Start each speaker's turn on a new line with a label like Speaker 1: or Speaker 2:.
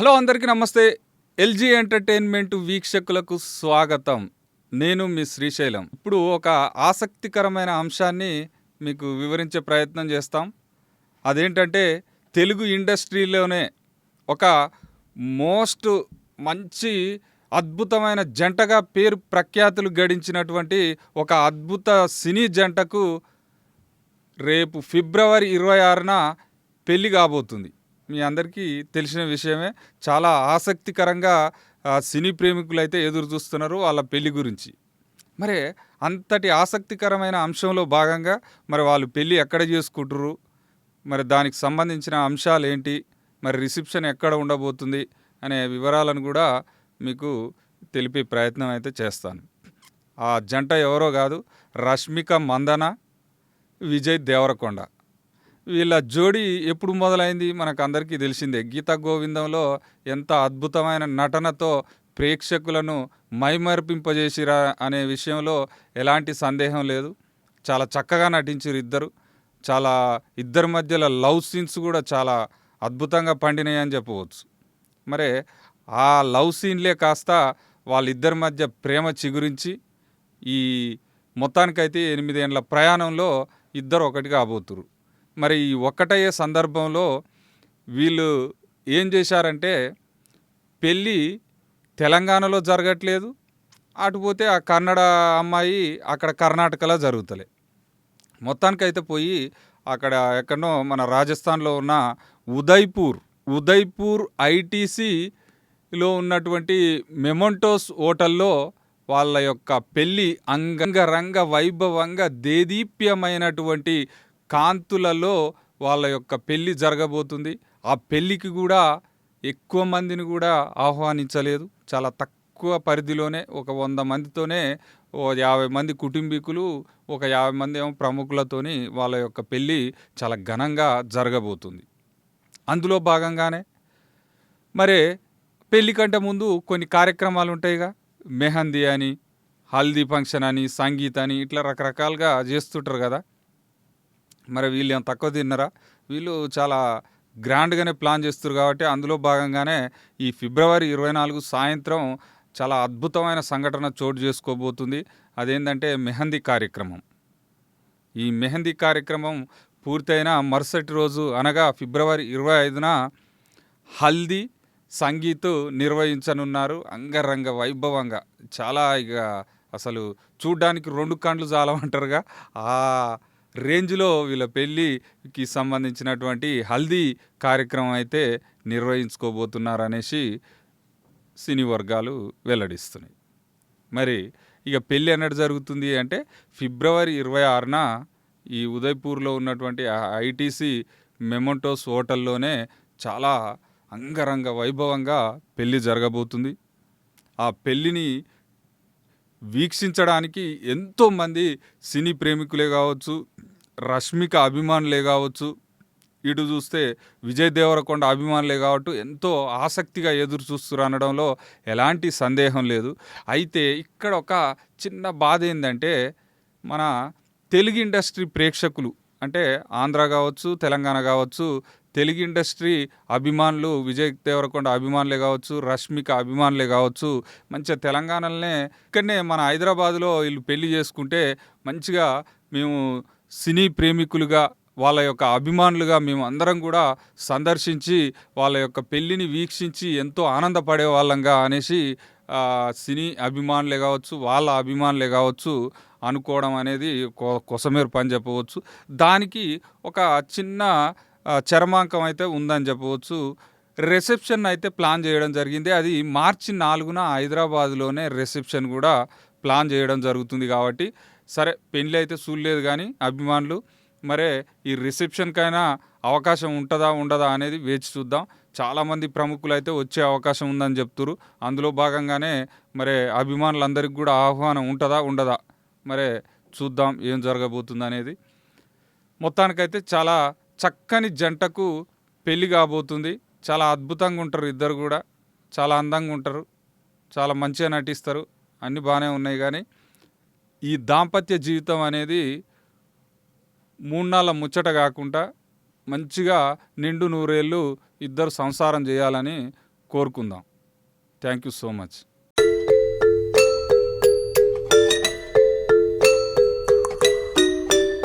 Speaker 1: Hello అందరికీ నమస్తే. LG entertainment వీక్షకులకు స్వాగతం. నేను మీ శ్రీశైలం. ఇప్పుడు ఒక ఆసక్తికరమైన అంశాన్ని మీకు వివరించే ప్రయత్నం చేస్తాం. అదేంటంటే తెలుగు ఇండస్ట్రీలోనే ఒక మోస్ట్ మంచి అద్భుతమైన జంటగా పేరు ప్రఖ్యాతులు గడించినటువంటి ఒక అద్భుత సినీ జంటకు రేపు ఫిబ్రవరి 26న పెళ్లి కాబోతుంది. మీ అందరికీ తెలిసిన విషయమే. చాలా ఆసక్తికరంగా సినీ ప్రేమికులైతే ఎదురు చూస్తున్నారు వాళ్ళ పెళ్లి గురించి. మరి అంతటి ఆసక్తికరమైన అంశంలో భాగంగా మరి వాళ్ళు పెళ్ళి ఎక్కడ చేసుకుంటారు, మరి దానికి సంబంధించిన అంశాలు ఏంటి, మరి రిసెప్షన్ ఎక్కడ ఉండబోతుంది అనే వివరాలను కూడా మీకు తెలిపే ప్రయత్నం అయితే చేస్తాను. ఆ జంట ఎవరో కాదు, రష్మిక మందన, విజయ్ దేవరకొండ. వీళ్ళ జోడీ ఎప్పుడు మొదలైంది మనకు అందరికీ తెలిసిందే. గీతా గోవిందంలో ఎంత అద్భుతమైన నటనతో ప్రేక్షకులను మైమర్పింపజేసిరా అనే విషయంలో ఎలాంటి సందేహం లేదు. చాలా చక్కగా నటించారు ఇద్దరు. చాలా ఇద్దరి మధ్యలో లవ్ సీన్స్ కూడా చాలా అద్భుతంగా పండినాయి అని చెప్పవచ్చు. మరి ఆ లవ్ సీన్లే కాస్త వాళ్ళిద్దరి మధ్య ప్రేమ చిగురించి ఈ మొత్తానికైతే 8 ఏళ్ళ ప్రయాణంలో ఇద్దరు ఒకటి కాబోతురు. మరి ఈ ఒక్కటయ్యే సందర్భంలో వీళ్ళు ఏం చేశారంటే పెళ్ళి తెలంగాణలో జరగట్లేదు, అటుపోతే ఆ కన్నడ అమ్మాయి అక్కడ కర్ణాటకలో జరుగుతలే. మొత్తానికైతే పోయి అక్కడ ఎక్కడనో మన రాజస్థాన్లో ఉన్న ఉదయ్పూర్ ఐటీసీలో ఉన్నటువంటి మెమొంటోస్ హోటల్లో వాళ్ళ యొక్క పెళ్ళి అంగరంగ వైభవంగా దేదీప్యమైనటువంటి కాంతులలో వాళ్ళ యొక్క పెళ్ళి జరగబోతుంది. ఆ పెళ్ళికి కూడా ఎక్కువ మందిని కూడా ఆహ్వానించలేదు. చాలా తక్కువ పరిధిలోనే ఒక 100 మందితోనే 50 మంది కుటుంబీకులు, ఒక 50 మంది ఏమో ప్రముఖులతోని వాళ్ళ యొక్క పెళ్ళి చాలా ఘనంగా జరగబోతుంది. అందులో భాగంగానే మరి పెళ్ళి కంటే ముందు కొన్ని కార్యక్రమాలు ఉంటాయిగా. మెహందీ అని, హల్దీ ఫంక్షన్ అని, సంగీత్ అని, ఇట్లా రకరకాలుగా చేస్తుంటారు కదా. మరి వీళ్ళు ఏం తక్కువ తిన్నారా? వీళ్ళు చాలా గ్రాండ్గానే ప్లాన్ చేస్తారు. కాబట్టి అందులో భాగంగానే ఈ ఫిబ్రవరి 24 సాయంత్రం చాలా అద్భుతమైన సంఘటన చోటు చేసుకోబోతుంది. అదేంటంటే మెహందీ కార్యక్రమం. ఈ మెహందీ కార్యక్రమం పూర్తయిన మరుసటి రోజు అనగా ఫిబ్రవరి 25న హల్దీ సంగీత్ నిర్వహించనున్నారు అంగరంగ వైభవంగా. చాలా ఇక అసలు చూడ్డానికి 2 కండ్లు చాలమంటారుగా ఆ రేంజ్లో వీళ్ళ పెళ్ళికి సంబంధించినటువంటి హల్దీ కార్యక్రమం అయితే నిర్వహించుకోబోతున్నారు అనేసి సినీ వర్గాలు వెల్లడిస్తున్నాయి. మరి ఇక పెళ్ళి ఎన్నడు జరుగుతుంది అంటే ఫిబ్రవరి 26న ఈ ఉదయ్పూర్లో ఉన్నటువంటి ఐటీసీ మెమొంటోస్ హోటల్లోనే చాలా అంగరంగ వైభవంగా పెళ్ళి జరగబోతుంది. ఆ పెళ్ళిని వీక్షించడానికి ఎంతోమంది సినీ ప్రేమికులే కావచ్చు, రష్మిక అభిమానులే కావచ్చు, ఇటు చూస్తే విజయ్ దేవరకొండ అభిమానులే కాబట్టి ఎంతో ఆసక్తిగా ఎదురు చూస్తున్నారు అనడంలో ఎలాంటి సందేహం లేదు. అయితే ఇక్కడ ఒక చిన్న బాధ ఏంటంటే మన తెలుగు ఇండస్ట్రీ ప్రేక్షకులు అంటే ఆంధ్ర కావచ్చు, తెలంగాణ కావచ్చు, తెలుగు ఇండస్ట్రీ అభిమానులు, విజయ్ దేవరకొండ అభిమానులే కావచ్చు, రష్మిక అభిమానులే కావచ్చు, మంచిగా తెలంగాణలోనే ఇక్కడనే మన హైదరాబాదులో వీళ్ళు పెళ్లి చేసుకుంటే మంచిగా మేము సినీ ప్రేమికులుగా వాళ్ళ యొక్క అభిమానులుగా మేము అందరం కూడా సందర్శించి వాళ్ళ యొక్క పెళ్ళిని వీక్షించి ఎంతో ఆనందపడే వాళ్ళంగా అనేసి సినీ అభిమానులే కావచ్చు, వాళ్ళ అభిమానులే కావచ్చు అనుకోవడం అనేది కొసమేరు పని చెప్పవచ్చు. దానికి ఒక చిన్న చరమాంకం అయితే ఉందని చెప్పవచ్చు. రిసెప్షన్ అయితే ప్లాన్ చేయడం జరిగింది. అది మార్చి 4న హైదరాబాద్లోనే రిసెప్షన్ కూడా ప్లాన్ చేయడం జరుగుతుంది. కాబట్టి సరే పెళ్ళి అయితే చూడలేదు కానీ అభిమానులు మరే ఈ రిసెప్షన్కైనా అవకాశం ఉంటుందా ఉండదా అనేది వేచి చూద్దాం. చాలామంది ప్రముఖులు అయితే వచ్చే అవకాశం ఉందని చెప్తున్నారు. అందులో భాగంగానే మరి అభిమానులందరికీ కూడా ఆహ్వానం ఉంటుందా ఉండదా మరే చూద్దాం ఏం జరగబోతుంది అనేది. మొత్తానికైతే చాలా చక్కని జంటకు పెళ్ళి కాబోతుంది. చాలా అద్భుతంగా ఉంటారు ఇద్దరు కూడా, చాలా అందంగా ఉంటారు, చాలా మంచిగా నటిస్తారు, అన్నీ బాగానే ఉన్నాయి. కానీ ఈ దాంపత్య జీవితం అనేది 3 నాళ్ళ ముచ్చట కాకుండా మంచిగా నిండు నూరేళ్ళు ఇద్దరు సంసారం చేయాలని కోరుకుందాం. Thank you so much.